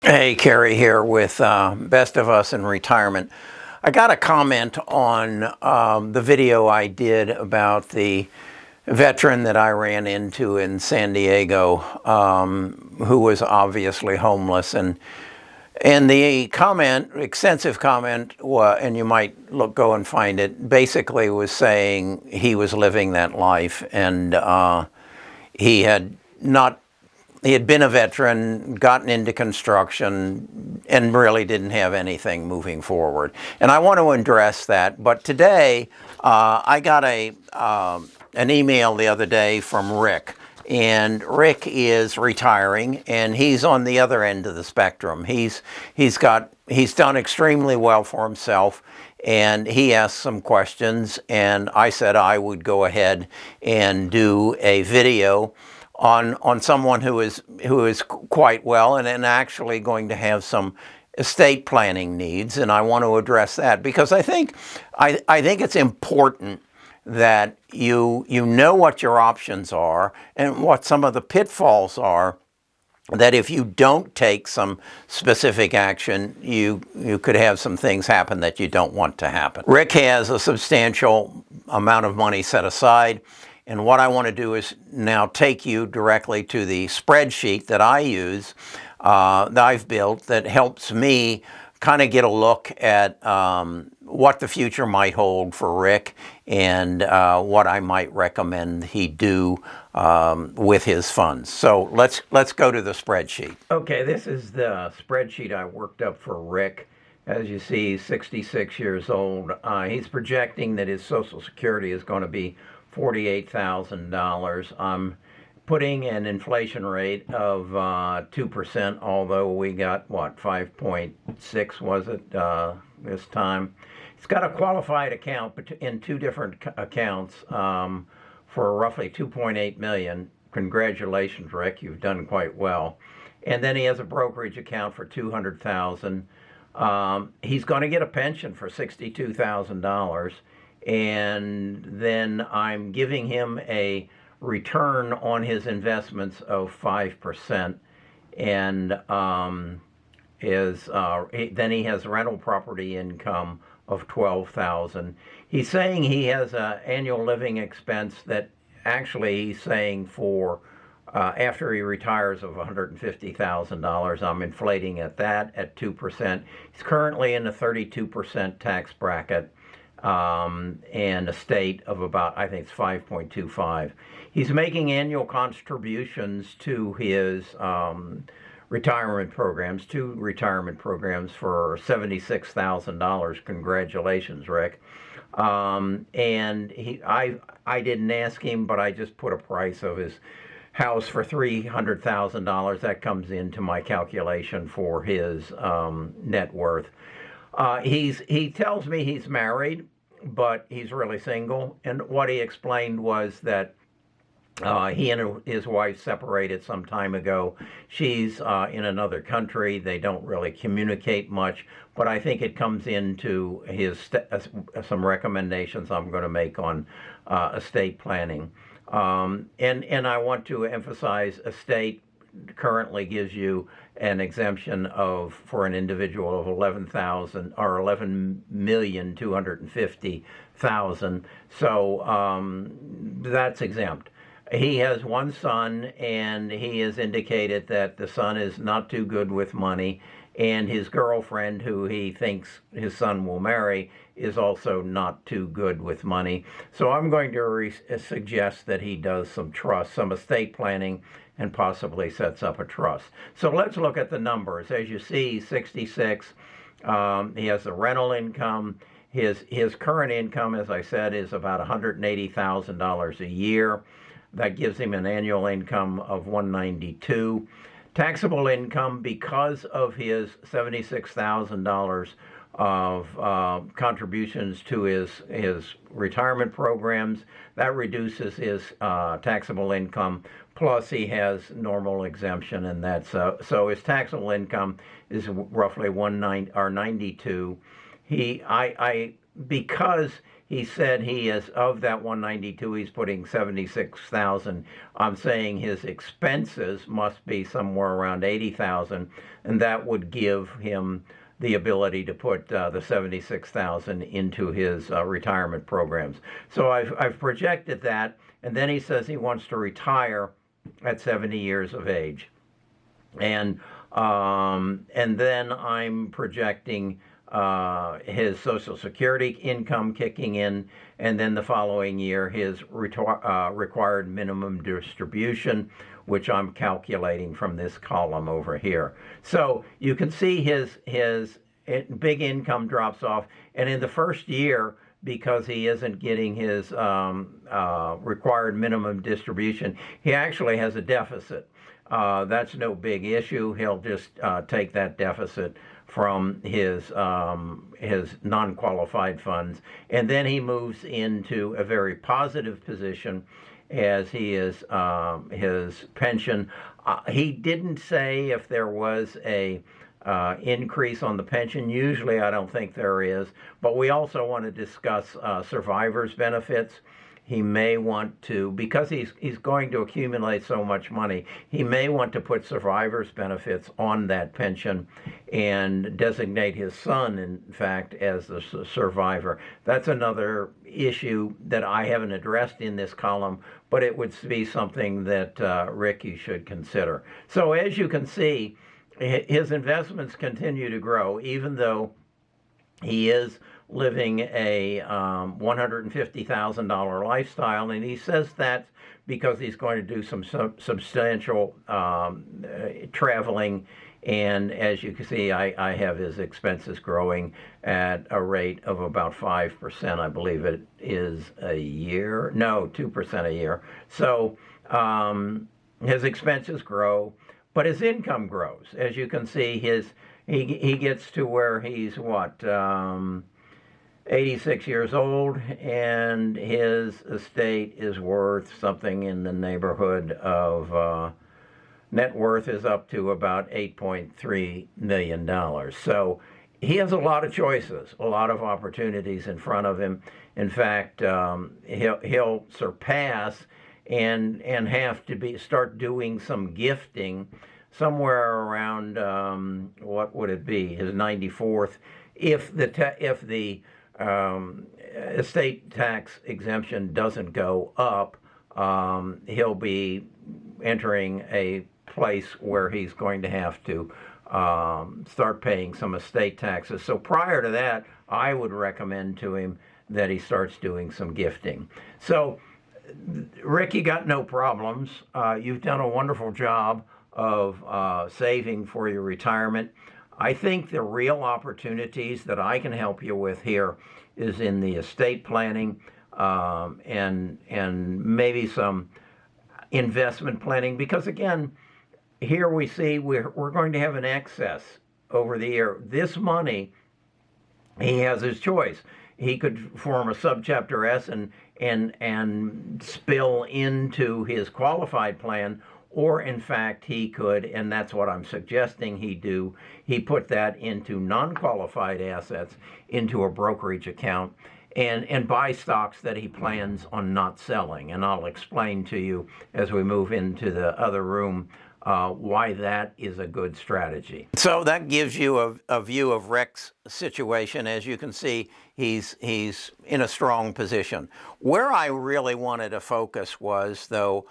Hey, Kerry here with Best of Us in Retirement. I got a comment on the video I did about the veteran that I ran into in San Diego, who was obviously homeless, and the comment, extensive comment, and you might go and find it, basically was saying he was living that life, and he had not he had been a veteran, gotten into construction, and really didn't have anything moving forward. And I want to address that. But today, I got an email the other day from Rick. And Rick is retiring, and he's on the other end of the spectrum. He's done extremely well for himself, and he asked some questions, and I said I would go ahead and do a video on someone who is quite well and actually going to have some estate planning needs, and I want to address that because I think it's important that you know what your options are and what some of the pitfalls are, that if you don't take some specific action, you could have some things happen that you don't want to happen. Rick has a substantial amount of money set aside, and what I want to do is now take you directly to the spreadsheet that I use, that I've built, that helps me kind of get a look at what the future might hold for Rick and what I might recommend he do with his funds. So let's go to the spreadsheet. Okay, this is the spreadsheet I worked up for Rick. As you see, he's 66 years old. He's projecting that his Social Security is going to be $48,000. I'm putting an inflation rate of 2%, although we got, 5.6 was it this time. It's got a qualified account in two different accounts for roughly $2.8 million. Congratulations, Rick, you've done quite well. And then he has a brokerage account for $200,000. He's going to get a pension for $62,000. And then I'm giving him a return on his investments of 5%, and then he has rental property income of $12,000. He's saying he has an annual living expense that actually he's saying for after he retires of $150,000. I'm inflating at that at 2%. He's currently in a 32% tax bracket. And a state of about, I think it's 5.25. He's making annual contributions to his retirement programs, two retirement programs for $76,000. Congratulations, Rick. And I didn't ask him, but I just put a price of his house for $300,000. That comes into my calculation for his net worth. He tells me he's married, but he's really single. And what he explained was that he and his wife separated some time ago. She's in another country. They don't really communicate much, but I think it comes into his some recommendations I'm going to make on estate planning. And I want to emphasize estate currently gives you an exemption for an individual of 11,000 or 11,250,000. So that's exempt. He has one son, and he has indicated that the son is not too good with money, and his girlfriend, who he thinks his son will marry, is also not too good with money. So I'm going to suggest that he does some trust, some estate planning, and possibly sets up a trust. So let's look at the numbers. As you see, 66. He has the rental income. His current income, as I said, is about $180,000 a year. That gives him an annual income of $192,000. Taxable income, because of his $76,000 of contributions to his retirement programs, that reduces his taxable income. Plus, he has normal exemption, and that's so his taxable income is roughly $92,000. Because he said he is, of that 192, he's putting 76,000. I'm saying his expenses must be somewhere around 80,000, and that would give him the ability to put the 76,000 into his retirement programs. So I've projected that, and then he says he wants to retire at 70 years of age, and then I'm projecting his Social Security income kicking in, and then the following year his required minimum distribution, which I'm calculating from this column over here. So you can see his big income drops off, and in the first year, because he isn't getting his required minimum distribution, he actually has a deficit. That's no big issue. He'll just take that deficit from his non-qualified funds, and then he moves into a very positive position as he is his pension. He didn't say if there was a increase on the pension. Usually I don't think there is, but we also want to discuss survivors' benefits. He may want to, because he's going to accumulate so much money, he may want to put survivors' benefits on that pension and designate his son, in fact, as the survivor. That's another issue that I haven't addressed in this column, but it would be something that Rick, you should consider. So as you can see, his investments continue to grow, even though he is living a $150,000 lifestyle, and he says that's because he's going to do some substantial traveling. And as you can see, I have his expenses growing at a rate of about 5%. I believe it is a year. No, 2% a year. So his expenses grow, but his income grows. As you can see, he gets to where he's what, 86 years old, and his estate is worth something in the neighborhood of net worth is up to about $8.3 million. So he has a lot of choices, a lot of opportunities in front of him. In fact, he'll surpass and have to start doing some gifting somewhere around what would it be, his 94th, if the estate tax exemption doesn't go up. He'll be entering a place where he's going to have to start paying some estate taxes. So prior to that, I would recommend to him that he starts doing some gifting. So Rick, you got no problems. You've done a wonderful job of saving for your retirement. I think the real opportunities that I can help you with here is in the estate planning and maybe some investment planning, because again, here we see we're going to have an excess over the year. This money, he has his choice. He could form a subchapter S and spill into his qualified plan, or in fact he could, and that's what I'm suggesting he do, he put that into non-qualified assets, into a brokerage account, and buy stocks that he plans on not selling. And I'll explain to you as we move into the other room why that is a good strategy. So that gives you a view of Rick's situation. As you can see, he's in a strong position. Where I really wanted to focus was, though,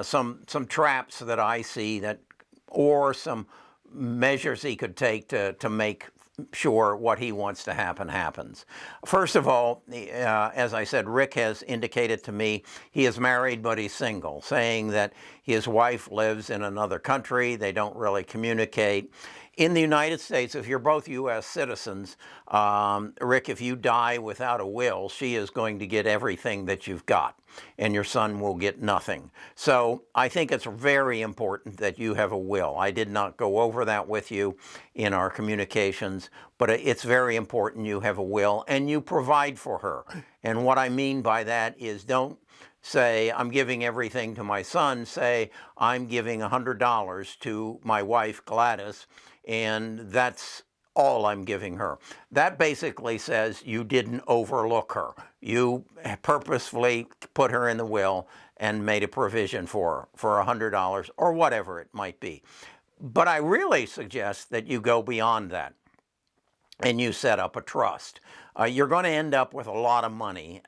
some traps that I see, that, or some measures he could take to make sure what he wants to happen happens. First of all, as I said, Rick has indicated to me he is married but he's single, saying that his wife lives in another country. They don't really communicate. In the United States, if you're both U.S. citizens, Rick, if you die without a will, she is going to get everything that you've got, and your son will get nothing. So I think it's very important that you have a will. I did not go over that with you in our communications, but it's very important you have a will and you provide for her. And what I mean by that is, don't say, I'm giving everything to my son. Say, I'm giving $100 to my wife, Gladys, and that's all I'm giving her. That basically says you didn't overlook her. You purposefully put her in the will and made a provision for her for $100 or whatever it might be. But I really suggest that you go beyond that and you set up a trust. You're going to end up with a lot of money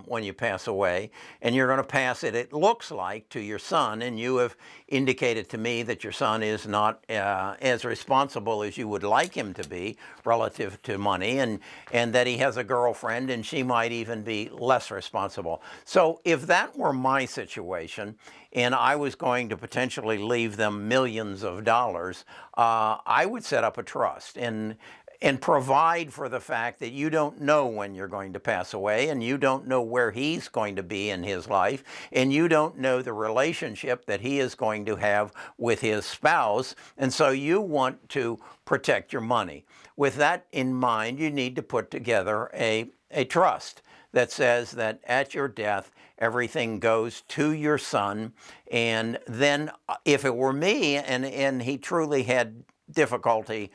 when you pass away, and you're going to pass it, it looks like, to your son, and you have indicated to me that your son is not as responsible as you would like him to be relative to money, and that he has a girlfriend, and she might even be less responsible. So if that were my situation, and I was going to potentially leave them millions of dollars, I would set up a trust and provide for the fact that you don't know when you're going to pass away, and you don't know where he's going to be in his life, and you don't know the relationship that he is going to have with his spouse, and so you want to protect your money. With that in mind, you need to put together a trust that says that at your death, everything goes to your son, and then if it were me and he truly had difficulty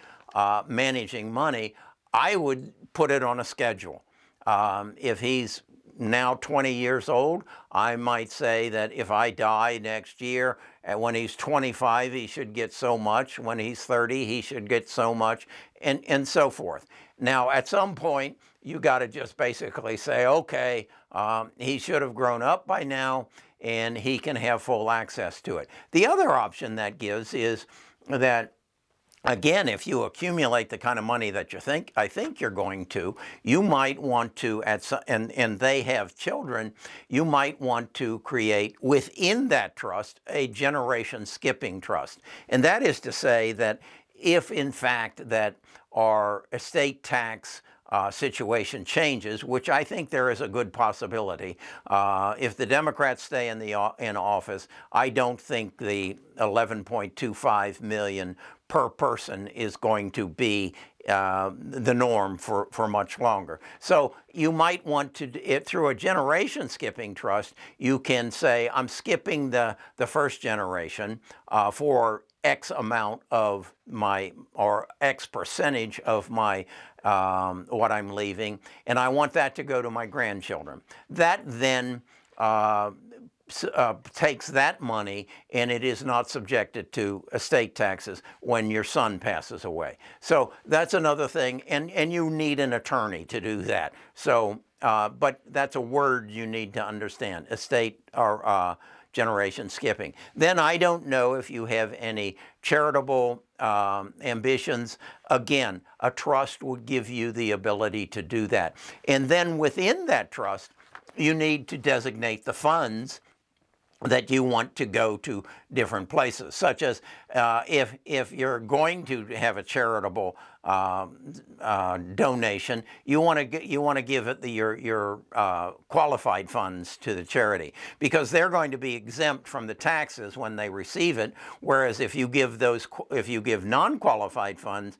managing money, I would put it on a schedule. If he's now 20 years old, I might say that if I die next year, when he's 25, he should get so much. When he's 30, he should get so much, and so forth. Now, at some point, you got to just basically say, okay, he should have grown up by now, and he can have full access to it. The other option that gives is that, again, if you accumulate the kind of money that I think you're going to, you might want to, and they have children, you might want to create within that trust a generation skipping trust. And that is to say that if in fact that our estate tax situation changes, which I think there is a good possibility. If the Democrats stay in office, I don't think the $11.25 million per person is going to be the norm for much longer. So you might want to, through a generation skipping trust, you can say, I'm skipping the first generation for X amount of my, or X percentage of my, what I'm leaving, and I want that to go to my grandchildren. That then takes that money, and it is not subjected to estate taxes when your son passes away. So that's another thing, and you need an attorney to do that. So, but that's a word you need to understand, estate or generation skipping. Then I don't know if you have any charitable ambitions. Again, a trust would give you the ability to do that. And then within that trust, you need to designate the funds that you want to go to different places, such as if you're going to have a charitable donation, you want to give it your qualified funds to the charity, because they're going to be exempt from the taxes when they receive it. Whereas if you give non-qualified funds,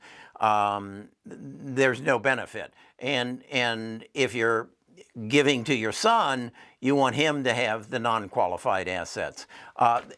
there's no benefit. And if you're giving to your son, you want him to have the non-qualified assets.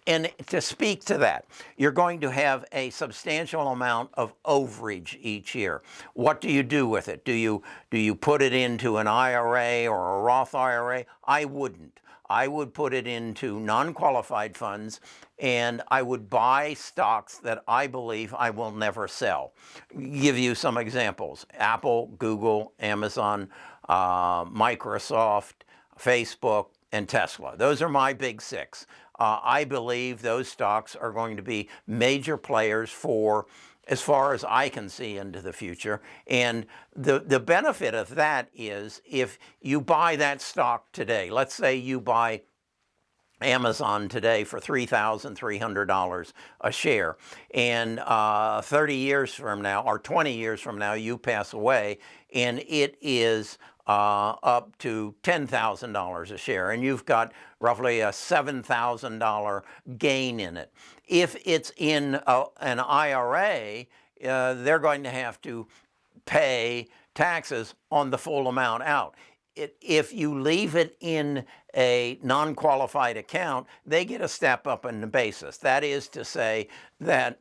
And to speak to that, you're going to have a substantial amount of overage each year. What do you do with it? Do you put it into an IRA or a Roth IRA? I wouldn't. I would put it into non-qualified funds, and I would buy stocks that I believe I will never sell. Give you some examples: Apple, Google, Amazon, Microsoft, Facebook, and Tesla. Those are my big six. I believe those stocks are going to be major players for as far as I can see into the future. And the benefit of that is, if you buy that stock today, let's say you buy Amazon today for $3,300 a share, and 30 years from now or 20 years from now you pass away and it is up to $10,000 a share, and you've got roughly a $7,000 gain in it. If it's in an IRA, they're going to have to pay taxes on the full amount out. If you leave it in a non-qualified account, they get a step up in the basis. That is to say that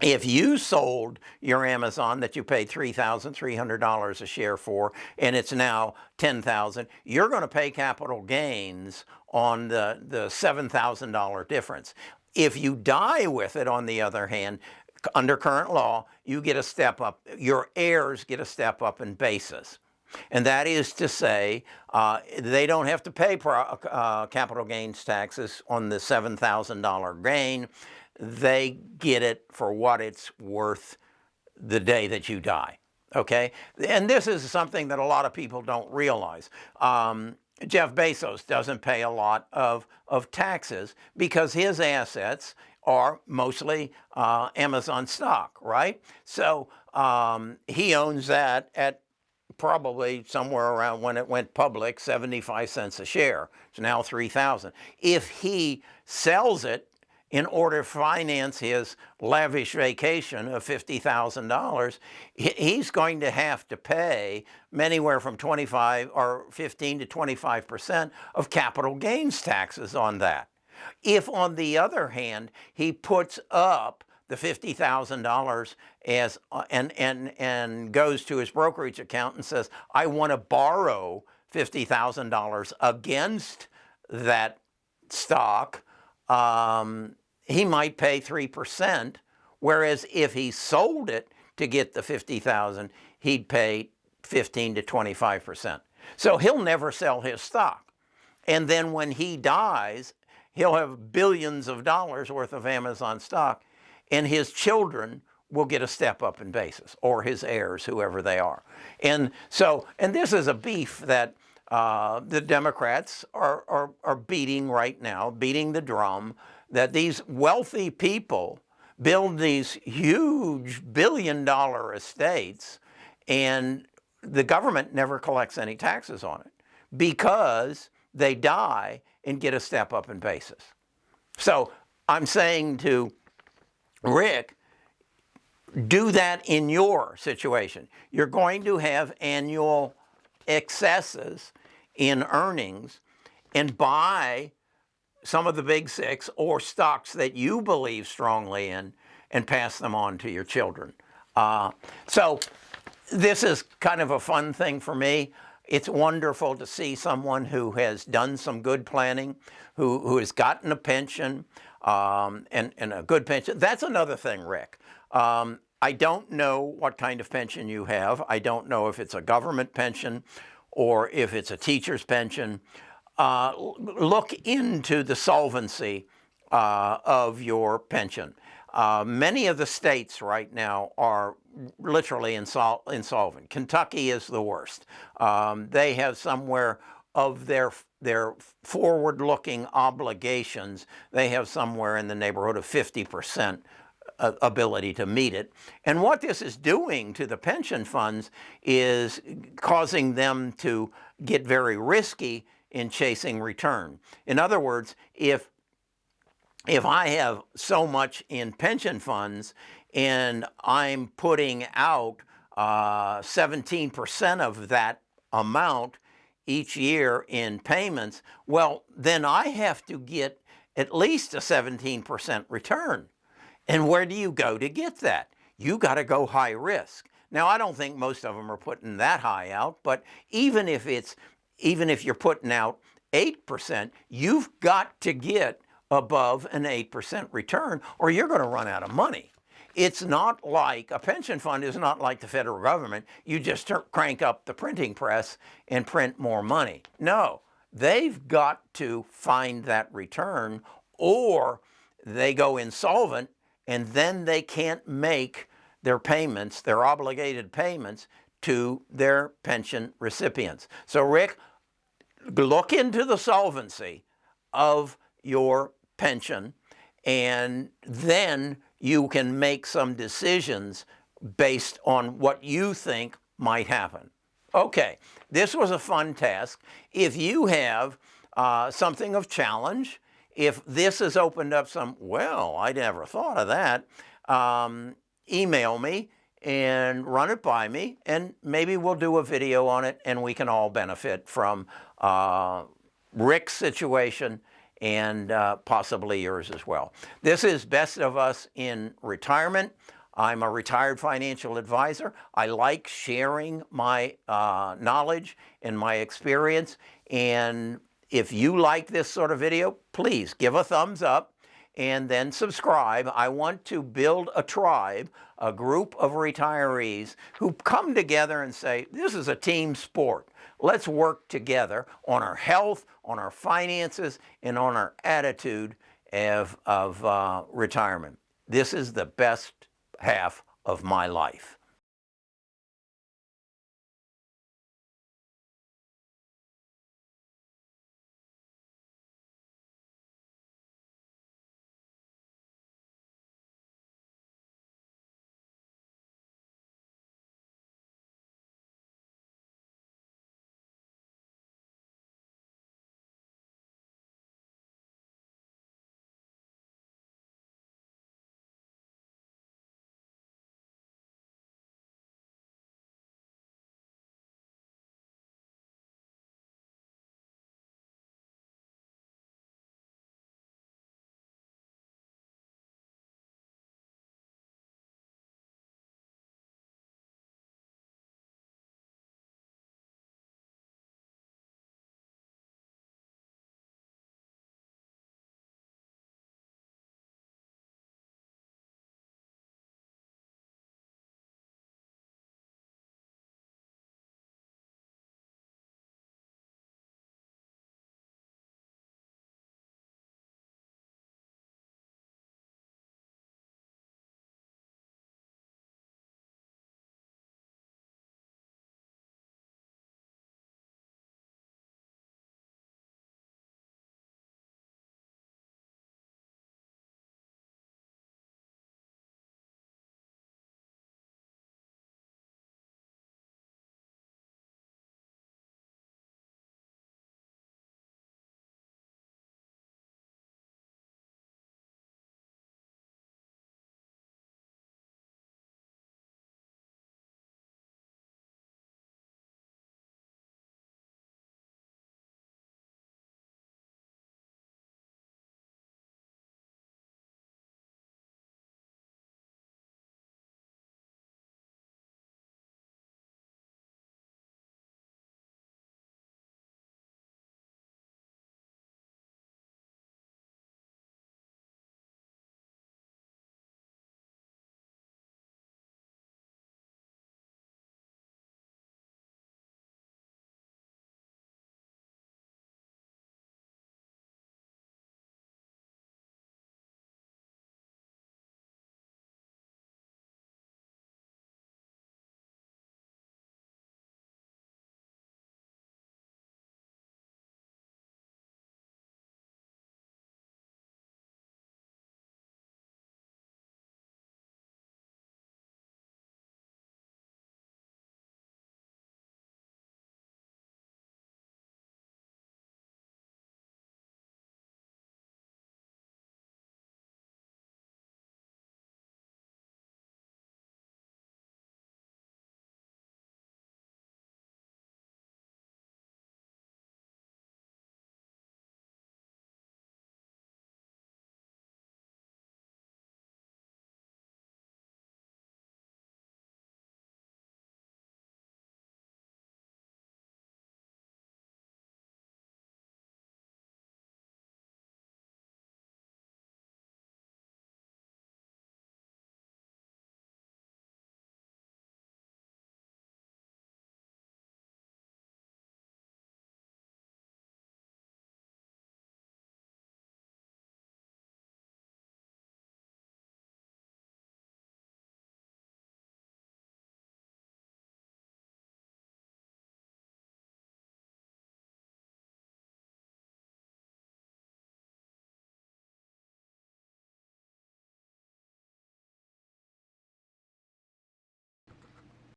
If you sold your Amazon that you paid $3,300 a share for, and it's now $10,000, you're going to pay capital gains on the $7,000 difference. If you die with it, on the other hand, under current law, you get a step up. Your heirs get a step up in basis. And that is to say, they don't have to pay capital gains taxes on the $7,000 gain. They get it for what it's worth the day that you die. Okay? And this is something that a lot of people don't realize. Jeff Bezos doesn't pay a lot of taxes because his assets are mostly Amazon stock, right? So he owns that at probably somewhere around, when it went public, 75 cents a share. It's now 3,000. If he sells it in order to finance his lavish vacation of $50,000, he's going to have to pay anywhere from 25 or 15 to 25% of capital gains taxes on that. If, on the other hand, he puts up the $50,000 as and goes to his brokerage account and says, I want to borrow $50,000 against that stock, he might pay 3%, whereas if he sold it to get the $50,000, he'd pay 15 to 25%. So he'll never sell his stock. And then when he dies, he'll have billions of dollars worth of Amazon stock, and his children will get a step up in basis, or his heirs, whoever they are. And so, and this is a beef that the Democrats are beating right now, beating the drum, that these wealthy people build these huge billion-dollar estates, and the government never collects any taxes on it because they die and get a step up in basis. So I'm saying to Rick, do that in your situation. You're going to have annual excesses in earnings, and buy some of the big six or stocks that you believe strongly in and pass them on to your children. So this is kind of a fun thing for me. It's wonderful to see someone who has done some good planning, who has gotten a pension, and a good pension. That's another thing, Rick. I don't know what kind of pension you have. I don't know if it's a government pension or if it's a teacher's pension. Look into the solvency of your pension. Many of the states right now are literally insolvent. Kentucky is the worst. They have somewhere of their forward-looking obligations, they have somewhere in the neighborhood of 50% ability to meet it. And what this is doing to the pension funds is causing them to get very risky in chasing return. In other words, if I have so much in pension funds and I'm putting out 17% of that amount each year in payments, well, then I have to get at least a 17% return. And where do you go to get that? You got to go high risk. Now, I don't think most of them are putting that high out, but even if you're putting out 8%, you've got to get above an 8% return, or you're going to run out of money. It's not like a pension fund is not like the federal government. You just crank up the printing press and print more money. No, they've got to find that return, or they go insolvent, and then they can't make their payments, their obligated payments to their pension recipients. So, Rick, look into the solvency of your pension, and then you can make some decisions based on what you think might happen. Okay, this was a fun task. If you have something of challenge, if this has opened up some, well, I never thought of that, email me and run it by me, and maybe we'll do a video on it, and we can all benefit from Rick's situation and possibly yours as well. This is Best of Us in Retirement. I'm a retired financial advisor. I like sharing my knowledge and my experience. And if you like this sort of video, please give a thumbs up and then subscribe. I want to build a tribe, a group of retirees who come together and say, this is a team sport. Let's work together on our health, on our finances, and on our attitude of retirement. This is the best half of my life.